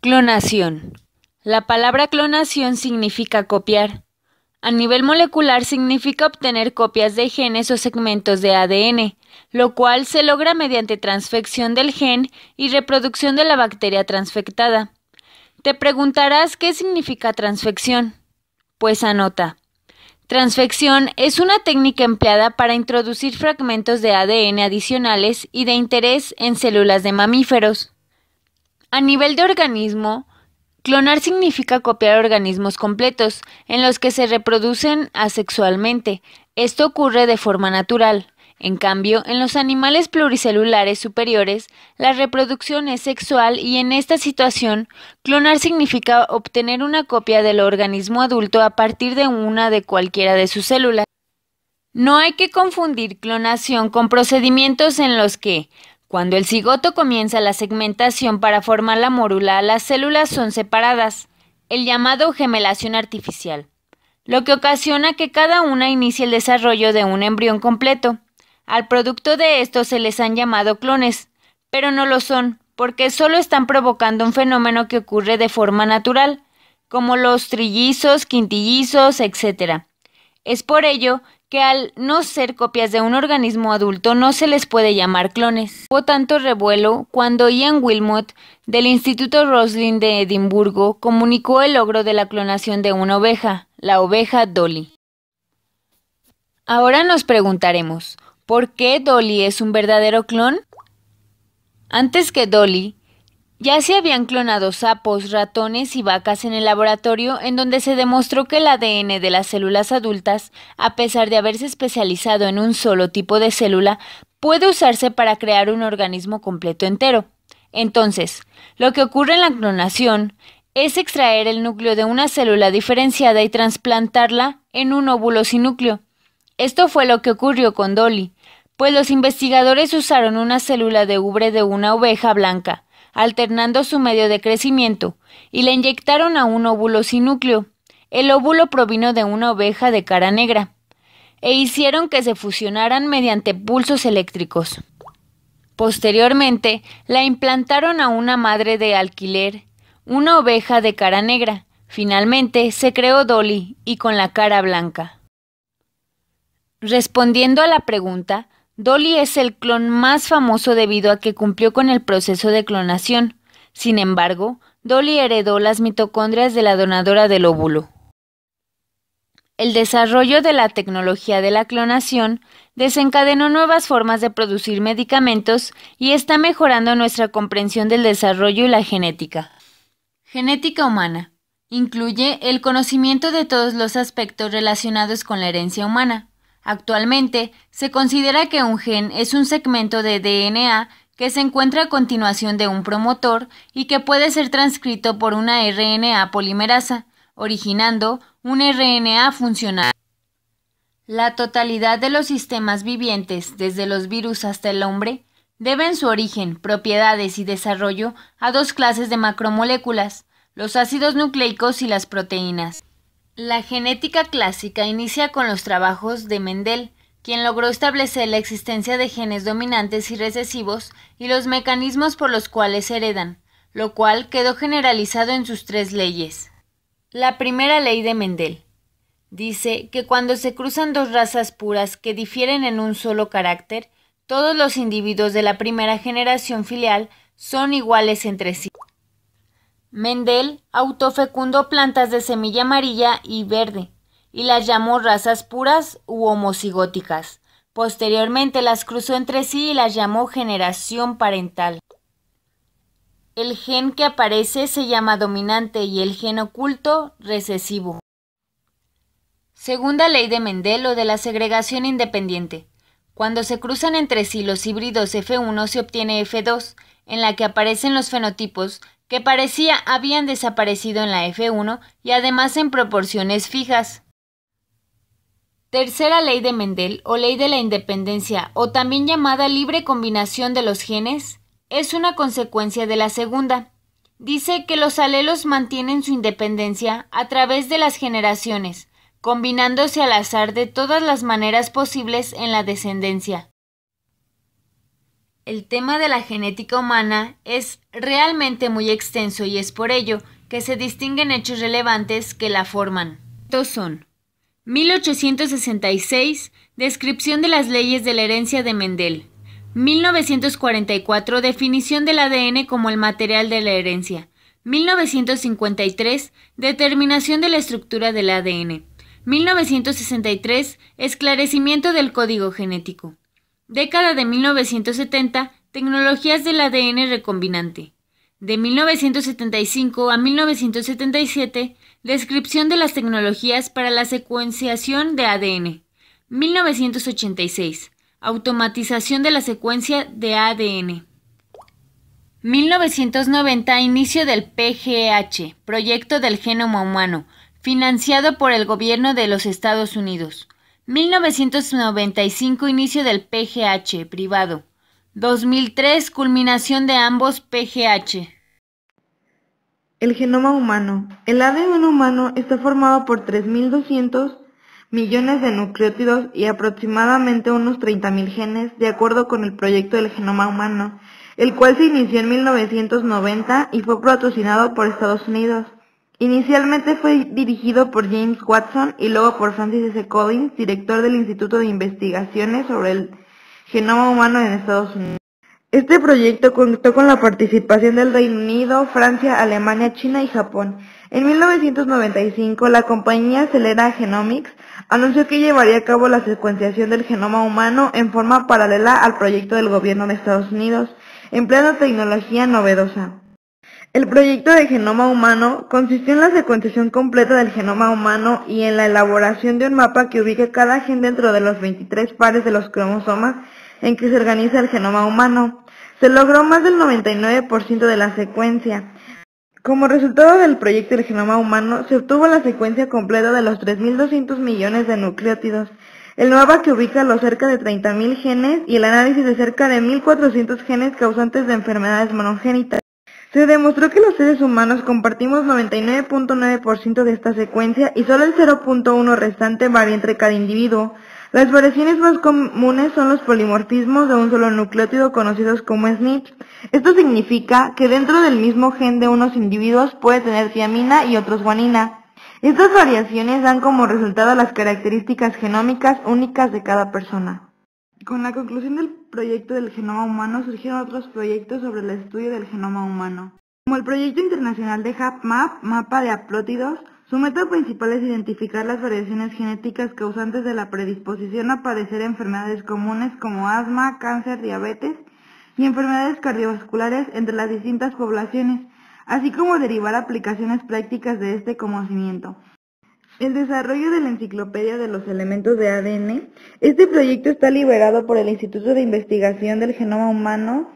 Clonación. La palabra clonación significa copiar. A nivel molecular significa obtener copias de genes o segmentos de ADN, lo cual se logra mediante transfección del gen y reproducción de la bacteria transfectada. Te preguntarás qué significa transfección. Pues anota. Transfección es una técnica empleada para introducir fragmentos de ADN adicionales y de interés en células de mamíferos. A nivel de organismo, clonar significa copiar organismos completos, en los que se reproducen asexualmente. Esto ocurre de forma natural. En cambio, en los animales pluricelulares superiores, la reproducción es sexual y en esta situación, clonar significa obtener una copia del organismo adulto a partir de una de cualquiera de sus células. No hay que confundir clonación con procedimientos en los que, cuando el cigoto comienza la segmentación para formar la mórula, las células son separadas, el llamado gemelación artificial, lo que ocasiona que cada una inicie el desarrollo de un embrión completo. Al producto de esto se les han llamado clones, pero no lo son, porque solo están provocando un fenómeno que ocurre de forma natural, como los trillizos, quintillizos, etc. Es por ello que al no ser copias de un organismo adulto no se les puede llamar clones. Hubo tanto revuelo cuando Ian Wilmot, del Instituto Roslin de Edimburgo, comunicó el logro de la clonación de una oveja, la oveja Dolly. Ahora nos preguntaremos, ¿por qué Dolly es un verdadero clon? Antes que Dolly, ya se habían clonado sapos, ratones y vacas en el laboratorio, en donde se demostró que el ADN de las células adultas, a pesar de haberse especializado en un solo tipo de célula, puede usarse para crear un organismo completo entero. Entonces, lo que ocurre en la clonación es extraer el núcleo de una célula diferenciada y trasplantarla en un óvulo sin núcleo. Esto fue lo que ocurrió con Dolly, pues los investigadores usaron una célula de ubre de una oveja blanca, alternando su medio de crecimiento, y le inyectaron a un óvulo sin núcleo. El óvulo provino de una oveja de cara negra, e hicieron que se fusionaran mediante pulsos eléctricos. Posteriormente, la implantaron a una madre de alquiler, una oveja de cara negra. Finalmente, se creó Dolly, y con la cara blanca. Respondiendo a la pregunta, Dolly es el clon más famoso debido a que cumplió con el proceso de clonación. Sin embargo, Dolly heredó las mitocondrias de la donadora del óvulo. El desarrollo de la tecnología de la clonación desencadenó nuevas formas de producir medicamentos y está mejorando nuestra comprensión del desarrollo y la genética. Genética humana. Incluye el conocimiento de todos los aspectos relacionados con la herencia humana. Actualmente, se considera que un gen es un segmento de DNA que se encuentra a continuación de un promotor y que puede ser transcrito por una RNA polimerasa, originando un RNA funcional. La totalidad de los sistemas vivientes, desde los virus hasta el hombre, deben su origen, propiedades y desarrollo a dos clases de macromoléculas, los ácidos nucleicos y las proteínas. La genética clásica inicia con los trabajos de Mendel, quien logró establecer la existencia de genes dominantes y recesivos y los mecanismos por los cuales se heredan, lo cual quedó generalizado en sus tres leyes. La primera ley de Mendel dice que cuando se cruzan dos razas puras que difieren en un solo carácter, todos los individuos de la primera generación filial son iguales entre sí. Mendel autofecundó plantas de semilla amarilla y verde, y las llamó razas puras u homocigóticas. Posteriormente las cruzó entre sí y las llamó generación parental. El gen que aparece se llama dominante y el gen oculto recesivo. Segunda ley de Mendel o de la segregación independiente. Cuando se cruzan entre sí los híbridos F1 se obtiene F2, en la que aparecen los fenotipos que parecía habían desaparecido en la F1 y además en proporciones fijas. Tercera ley de Mendel o ley de la independencia o también llamada libre combinación de los genes es una consecuencia de la segunda. Dice que los alelos mantienen su independencia a través de las generaciones, combinándose al azar de todas las maneras posibles en la descendencia. El tema de la genética humana es realmente muy extenso y es por ello que se distinguen hechos relevantes que la forman. Estos son: 1866, descripción de las leyes de la herencia de Mendel. 1944, definición del ADN como el material de la herencia. 1953, determinación de la estructura del ADN. 1963, esclarecimiento del código genético. Década de 1970, tecnologías del ADN recombinante. De 1975 a 1977, descripción de las tecnologías para la secuenciación de ADN. 1986, automatización de la secuencia de ADN. 1990, inicio del PGH, Proyecto del Genoma Humano, financiado por el gobierno de los Estados Unidos. 1995, inicio del PGH, privado. 2003, culminación de ambos PGH. El genoma humano. El ADN humano está formado por 3.200 millones de nucleótidos y aproximadamente unos 30.000 genes, de acuerdo con el proyecto del genoma humano, el cual se inició en 1990 y fue patrocinado por Estados Unidos. Inicialmente fue dirigido por James Watson y luego por Francis S. Collins, director del Instituto de Investigaciones sobre el Genoma Humano en Estados Unidos. Este proyecto contó con la participación del Reino Unido, Francia, Alemania, China y Japón. En 1995, la compañía Celera Genomics anunció que llevaría a cabo la secuenciación del genoma humano en forma paralela al proyecto del gobierno de Estados Unidos, empleando tecnología novedosa. El proyecto de genoma humano consistió en la secuenciación completa del genoma humano y en la elaboración de un mapa que ubique cada gen dentro de los 23 pares de los cromosomas en que se organiza el genoma humano. Se logró más del 99% de la secuencia. Como resultado del proyecto del genoma humano, se obtuvo la secuencia completa de los 3.200 millones de nucleótidos, el mapa que ubica los cerca de 30.000 genes y el análisis de cerca de 1.400 genes causantes de enfermedades monogénitas. Se demostró que los seres humanos compartimos 99.9% de esta secuencia y solo el 0.1 restante varía entre cada individuo. Las variaciones más comunes son los polimorfismos de un solo nucleótido conocidos como SNPs. Esto significa que dentro del mismo gen de unos individuos puede tener tiamina y otros guanina. Estas variaciones dan como resultado las características genómicas únicas de cada persona. Con la conclusión del proyecto del genoma humano surgieron otros proyectos sobre el estudio del genoma humano, como el proyecto internacional de HapMap, mapa de haplótidos. Su meta principal es identificar las variaciones genéticas causantes de la predisposición a padecer enfermedades comunes como asma, cáncer, diabetes y enfermedades cardiovasculares entre las distintas poblaciones, así como derivar aplicaciones prácticas de este conocimiento. El desarrollo de la enciclopedia de los elementos de ADN. Este proyecto está liderado por el Instituto de Investigación del Genoma Humano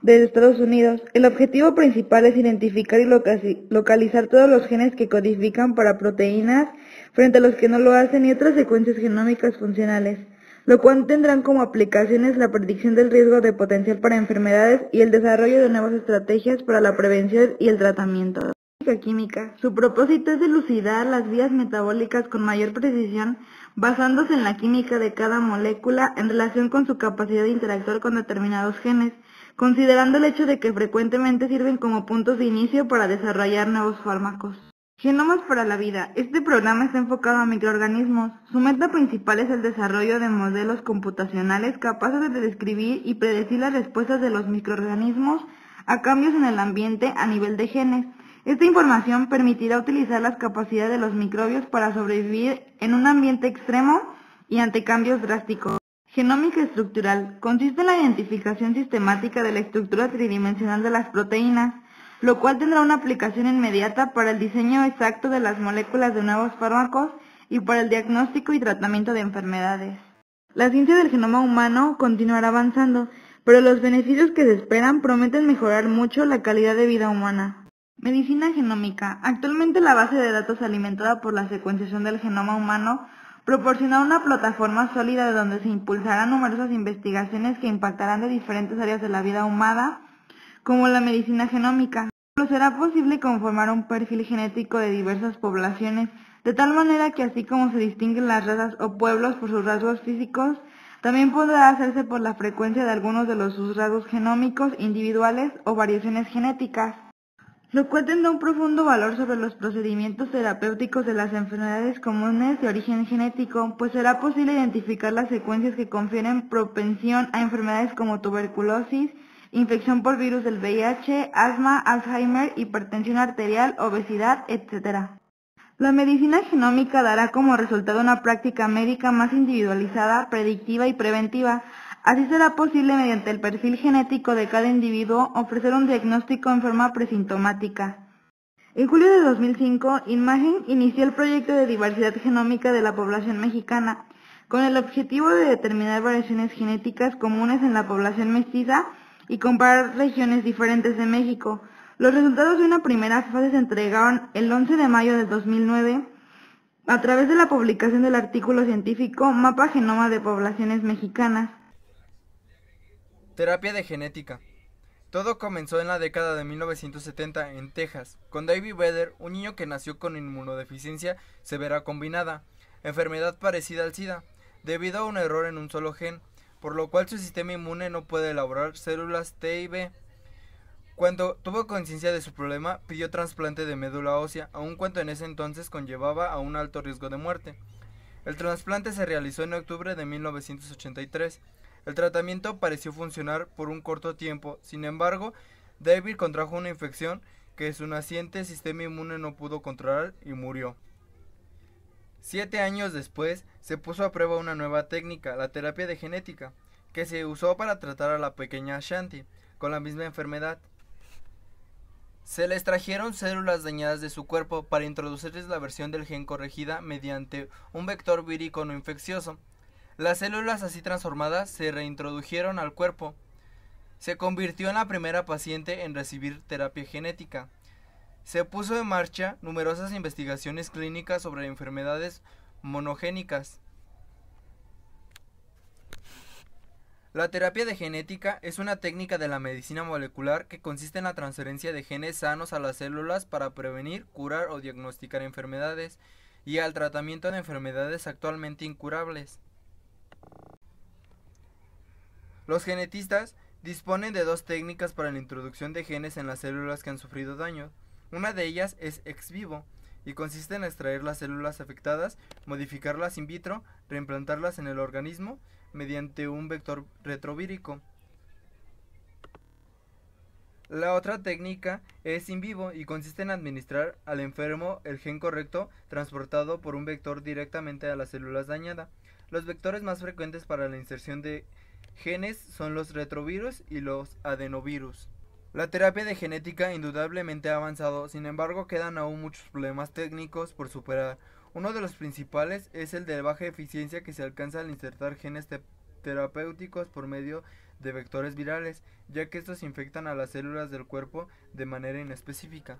de Estados Unidos. El objetivo principal es identificar y localizar todos los genes que codifican para proteínas frente a los que no lo hacen y otras secuencias genómicas funcionales, lo cual tendrán como aplicaciones la predicción del riesgo de potencial para enfermedades y el desarrollo de nuevas estrategias para la prevención y el tratamiento. Química. Su propósito es dilucidar las vías metabólicas con mayor precisión, basándose en la química de cada molécula en relación con su capacidad de interactuar con determinados genes, considerando el hecho de que frecuentemente sirven como puntos de inicio para desarrollar nuevos fármacos. Genomas para la vida. Este programa está enfocado a microorganismos. Su meta principal es el desarrollo de modelos computacionales capaces de describir y predecir las respuestas de los microorganismos a cambios en el ambiente a nivel de genes. Esta información permitirá utilizar las capacidades de los microbios para sobrevivir en un ambiente extremo y ante cambios drásticos. Genómica estructural. Consiste en la identificación sistemática de la estructura tridimensional de las proteínas, lo cual tendrá una aplicación inmediata para el diseño exacto de las moléculas de nuevos fármacos y para el diagnóstico y tratamiento de enfermedades. La ciencia del genoma humano continuará avanzando, pero los beneficios que se esperan prometen mejorar mucho la calidad de vida humana. Medicina genómica. Actualmente la base de datos alimentada por la secuenciación del genoma humano proporciona una plataforma sólida de donde se impulsarán numerosas investigaciones que impactarán de diferentes áreas de la vida humana, como la medicina genómica. Será posible conformar un perfil genético de diversas poblaciones, de tal manera que así como se distinguen las razas o pueblos por sus rasgos físicos, También podrá hacerse por la frecuencia de algunos de los sus rasgos genómicos individuales o variaciones genéticas, lo cual tendrá un profundo valor sobre los procedimientos terapéuticos de las enfermedades comunes de origen genético, pues será posible identificar las secuencias que confieren propensión a enfermedades como tuberculosis, infección por virus del VIH, asma, Alzheimer, hipertensión arterial, obesidad, etc. La medicina genómica dará como resultado una práctica médica más individualizada, predictiva y preventiva. Así será posible, mediante el perfil genético de cada individuo, ofrecer un diagnóstico en forma presintomática. En julio de 2005, Imagen inició el proyecto de diversidad genómica de la población mexicana, con el objetivo de determinar variaciones genéticas comunes en la población mestiza y comparar regiones diferentes de México. Los resultados de una primera fase se entregaron el 11 de mayo de 2009 a través de la publicación del artículo científico Mapa Genoma de Poblaciones Mexicanas. Terapia de genética. Todo comenzó en la década de 1970 en Texas, con David Vedder, un niño que nació con inmunodeficiencia severa combinada, enfermedad parecida al SIDA, debido a un error en un solo gen, por lo cual su sistema inmune no puede elaborar células T y B. Cuando tuvo conciencia de su problema, pidió trasplante de médula ósea, aun cuando en ese entonces conllevaba a un alto riesgo de muerte. El trasplante se realizó en octubre de 1983. El tratamiento pareció funcionar por un corto tiempo, sin embargo, David contrajo una infección que su naciente sistema inmune no pudo controlar y murió. 7 años después, se puso a prueba una nueva técnica, la terapia de genética, que se usó para tratar a la pequeña Shanti, con la misma enfermedad. Se le extrajeron células dañadas de su cuerpo para introducirles la versión del gen corregida mediante un vector vírico no infeccioso. Las células así transformadas se reintrodujeron al cuerpo. Se convirtió en la primera paciente en recibir terapia genética. Se puso en marcha numerosas investigaciones clínicas sobre enfermedades monogénicas. La terapia de genética es una técnica de la medicina molecular que consiste en la transferencia de genes sanos a las células para prevenir, curar o diagnosticar enfermedades y al tratamiento de enfermedades actualmente incurables. Los genetistas disponen de dos técnicas para la introducción de genes en las células que han sufrido daño. Una de ellas es ex vivo y consiste en extraer las células afectadas, modificarlas in vitro, reimplantarlas en el organismo mediante un vector retrovírico. La otra técnica es in vivo y consiste en administrar al enfermo el gen correcto transportado por un vector directamente a las células dañadas. Los vectores más frecuentes para la inserción de genes son los retrovirus y los adenovirus. La terapia de genética indudablemente ha avanzado, sin embargo quedan aún muchos problemas técnicos por superar. Uno de los principales es el de baja eficiencia que se alcanza al insertar genes terapéuticos por medio de vectores virales, ya que estos infectan a las células del cuerpo de manera inespecífica.